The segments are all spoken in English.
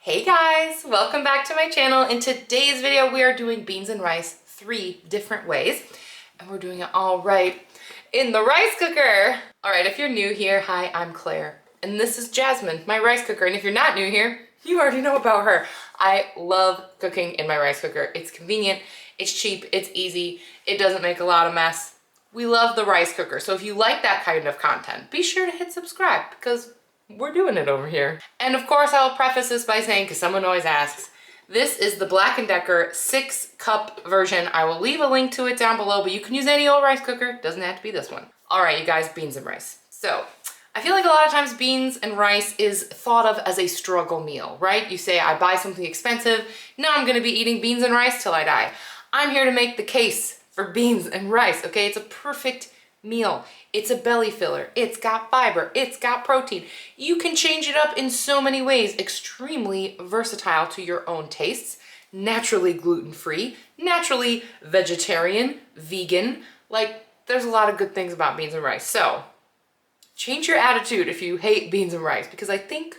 Hey guys, welcome back to my channel. In today's video, we are doing beans and rice 3 different ways, and we're doing it all right in the rice cooker. All right, if you're new here, hi, I'm Claire, and this is Jasmine, my rice cooker. And if you're not new here, you already know about her. I love cooking in my rice cooker. It's convenient, it's cheap, it's easy, it doesn't make a lot of mess. We love the rice cooker. So if you like that kind of content, be sure to hit subscribe because we're doing it over here. And of course, I'll preface this by saying, because someone always asks, this is the Black & Decker 6-cup version. I will leave a link to it down below, but you can use any old rice cooker. Doesn't have to be this one. All right, you guys, beans and rice. So I feel like a lot of times beans and rice is thought of as a struggle meal, right? You say, I buy something expensive. Now I'm gonna be eating beans and rice till I die. I'm here to make the case for beans and rice, okay? It's a perfect meal. It's a belly filler. It's got fiber. It's got protein. You can change it up in so many ways. Extremely versatile to your own tastes. Naturally gluten-free, naturally vegetarian, vegan. Like, there's a lot of good things about beans and rice. So change your attitude if you hate beans and rice, because I think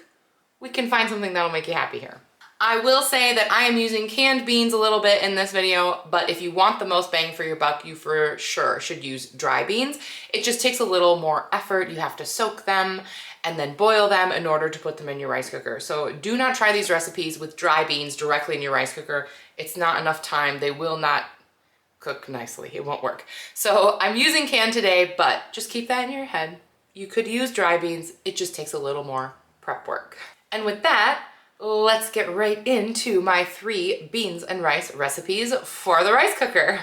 we can find something that'll make you happy here. I will say that I am using canned beans a little bit in this video, but if you want the most bang for your buck, you for sure should use dry beans. It just takes a little more effort. You have to soak them and then boil them in order to put them in your rice cooker. So do not try these recipes with dry beans directly in your rice cooker. It's not enough time. They will not cook nicely. It won't work. So I'm using canned today, but just keep that in your head. You could use dry beans. It just takes a little more prep work. And with that, let's get right into my 3 beans and rice recipes for the rice cooker.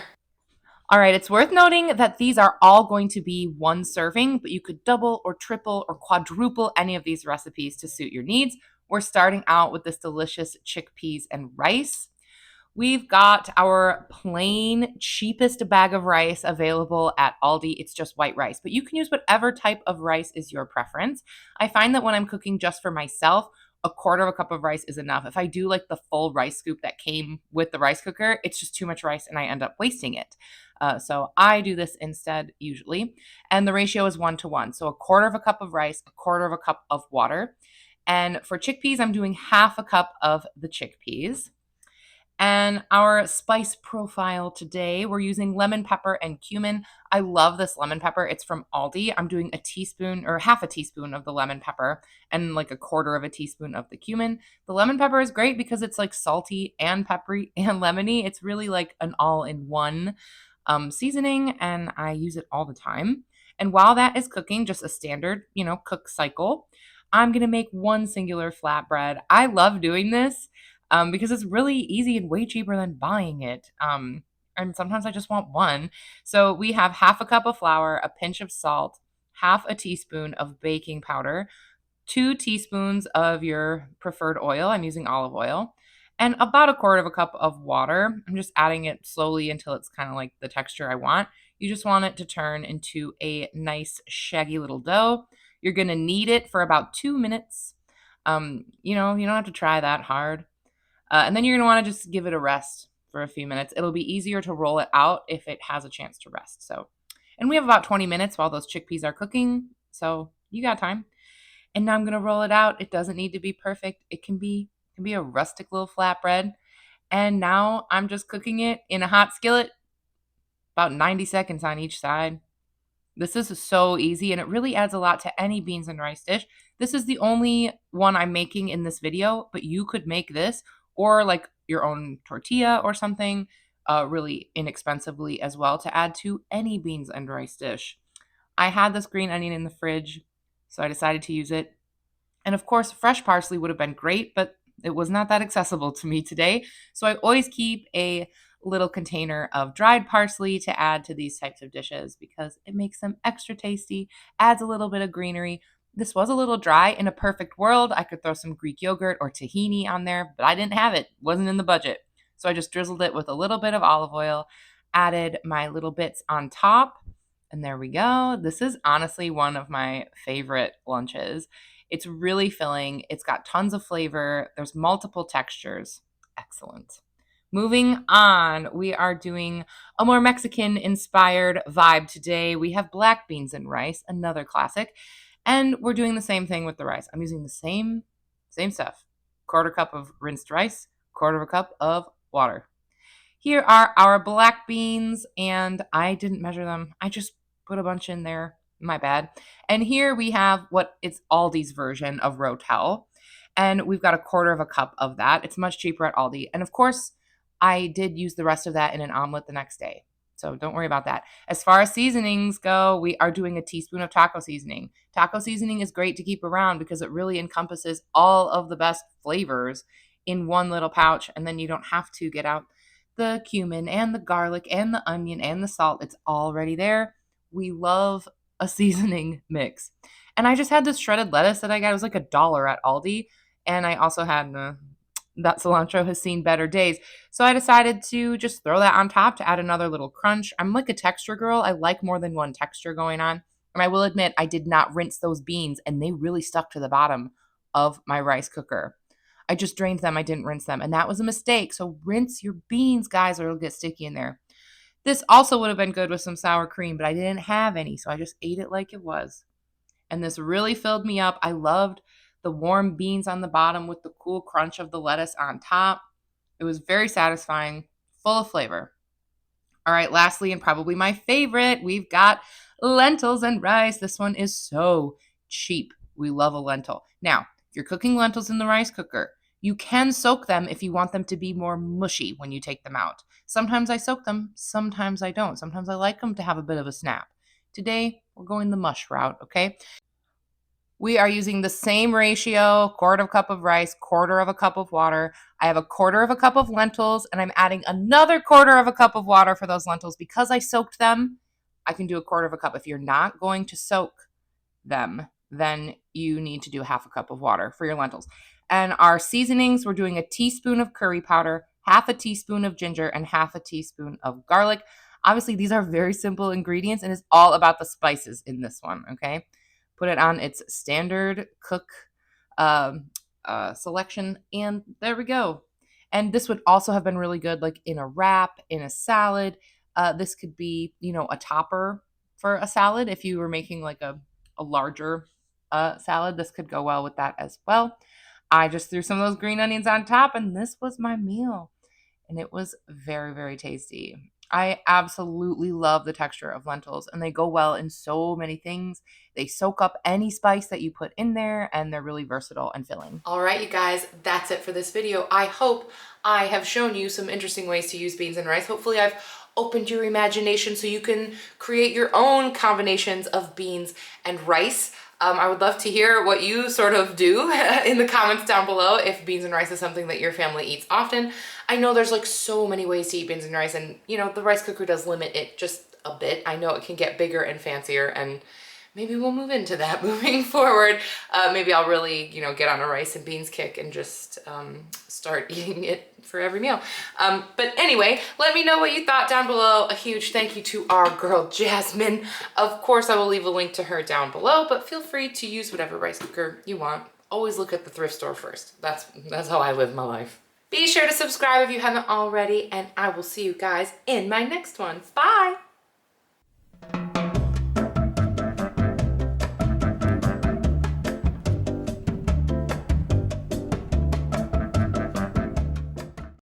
All right, it's worth noting that these are all going to be 1 serving, but you could double or triple or quadruple any of these recipes to suit your needs. We're starting out with this delicious chickpeas and rice. We've got our plain, cheapest bag of rice available at Aldi. It's just white rice, but you can use whatever type of rice is your preference. I find that when I'm cooking just for myself, a quarter of a cup of rice is enough. If I do like the full rice scoop that came with the rice cooker, it's just too much rice and I end up wasting it. So I do this instead usually. And the ratio is 1 to 1. So a quarter of a cup of rice, a quarter of a cup of water. And for chickpeas, I'm doing half a cup of the chickpeas. And our spice profile today, we're using lemon pepper and cumin. I love this lemon pepper. It's from Aldi. I'm doing a teaspoon or half a teaspoon of the lemon pepper and like a quarter of a teaspoon of the cumin. The lemon pepper is great because it's like salty and peppery and lemony. It's really like an all-in-one seasoning, and I use it all the time. And while that is cooking, just a standard, cook cycle, I'm going to make 1 singular flatbread. I love doing this because it's really easy and way cheaper than buying it. And sometimes I just want 1. So we have half a cup of flour, a pinch of salt, half a teaspoon of baking powder, 2 teaspoons of your preferred oil. I'm using olive oil, and about a quarter of a cup of water. I'm just adding it slowly until it's kind of like the texture I want. You just want it to turn into a nice shaggy little dough. You're going to knead it for about 2 minutes. You don't have to try that hard. And then you're going to want to just give it a rest for a few minutes. It'll be easier to roll it out if it has a chance to rest. And we have about 20 minutes while those chickpeas are cooking. So you got time. And now I'm going to roll it out. It doesn't need to be perfect. It can be a rustic little flatbread. And now I'm just cooking it in a hot skillet, about 90 seconds on each side. This is so easy, and it really adds a lot to any beans and rice dish. This is the only one I'm making in this video, but you could make this or like your own tortilla or something really inexpensively as well to add to any beans and rice dish. I had this green onion in the fridge, so I decided to use it. And of course, fresh parsley would have been great, but it was not that accessible to me today. So I always keep a little container of dried parsley to add to these types of dishes because it makes them extra tasty, adds a little bit of greenery. This was a little dry. In a perfect world, I could throw some Greek yogurt or tahini on there, but I didn't have it. It wasn't in the budget. So I just drizzled it with a little bit of olive oil, added my little bits on top, and there we go. This is honestly one of my favorite lunches. It's really filling. It's got tons of flavor. There's multiple textures. Excellent. Moving on, we are doing a more Mexican-inspired vibe today. We have black beans and rice, another classic. And we're doing the same thing with the rice. I'm using the same stuff. quarter cup of rinsed rice, quarter of a cup of water. Here are our black beans, and I didn't measure them. I just put a bunch in there. My bad. And here we have what is Aldi's version of Rotell. And we've got a quarter of a cup of that. It's much cheaper at Aldi. And of course, I did use the rest of that in an omelet the next day. So don't worry about that. As far as seasonings go, we are doing a teaspoon of taco seasoning. Taco seasoning is great to keep around because it really encompasses all of the best flavors in one little pouch. And then you don't have to get out the cumin and the garlic and the onion and the salt. It's already there. We love a seasoning mix. And I just had this shredded lettuce that I got. It was like $1 at Aldi. And I also had that cilantro has seen better days. So I decided to just throw that on top to add another little crunch. I'm like a texture girl. I like more than one texture going on. And I will admit, I did not rinse those beans, and they really stuck to the bottom of my rice cooker. I just drained them. I didn't rinse them. And that was a mistake. So rinse your beans, guys, or it'll get sticky in there. This also would have been good with some sour cream, but I didn't have any. So I just ate it like it was. And this really filled me up. I loved the warm beans on the bottom with the cool crunch of the lettuce on top. It was very satisfying, full of flavor. All right, lastly, and probably my favorite, we've got lentils and rice. This one is so cheap. We love a lentil. Now, if you're cooking lentils in the rice cooker, you can soak them if you want them to be more mushy when you take them out. Sometimes I soak them, sometimes I don't. Sometimes I like them to have a bit of a snap. Today, we're going the mush route, okay? We are using the same ratio, quarter of a cup of rice, quarter of a cup of water. I have a quarter of a cup of lentils, and I'm adding another quarter of a cup of water for those lentils. Because I soaked them, I can do a quarter of a cup. If you're not going to soak them, then you need to do half a cup of water for your lentils. And our seasonings, we're doing a teaspoon of curry powder, half a teaspoon of ginger, and half a teaspoon of garlic. Obviously, these are very simple ingredients, and it's all about the spices in this one, okay? Put it on its standard cook selection, and there we go. And this would also have been really good like in a wrap, in a salad. This could be, a topper for a salad. If you were making like a larger salad, this could go well with that as well. I just threw some of those green onions on top, and this was my meal. And it was very, very tasty. I absolutely love the texture of lentils, and they go well in so many things. They soak up any spice that you put in there, and they're really versatile and filling. All right, you guys, that's it for this video. I hope I have shown you some interesting ways to use beans and rice. Hopefully I've opened your imagination so you can create your own combinations of beans and rice. I would love to hear what you sort of do in the comments down below if beans and rice is something that your family eats often. I know there's like so many ways to eat beans and rice, and the rice cooker does limit it just a bit. I know it can get bigger and fancier, and maybe we'll move into that moving forward. Maybe I'll really, get on a rice and beans kick and just start eating it for every meal. But anyway, let me know what you thought down below. A huge thank you to our girl, Jasmine. Of course, I will leave a link to her down below, but feel free to use whatever rice cooker you want. Always look at the thrift store first. That's how I live my life. Be sure to subscribe if you haven't already, and I will see you guys in my next one. Bye!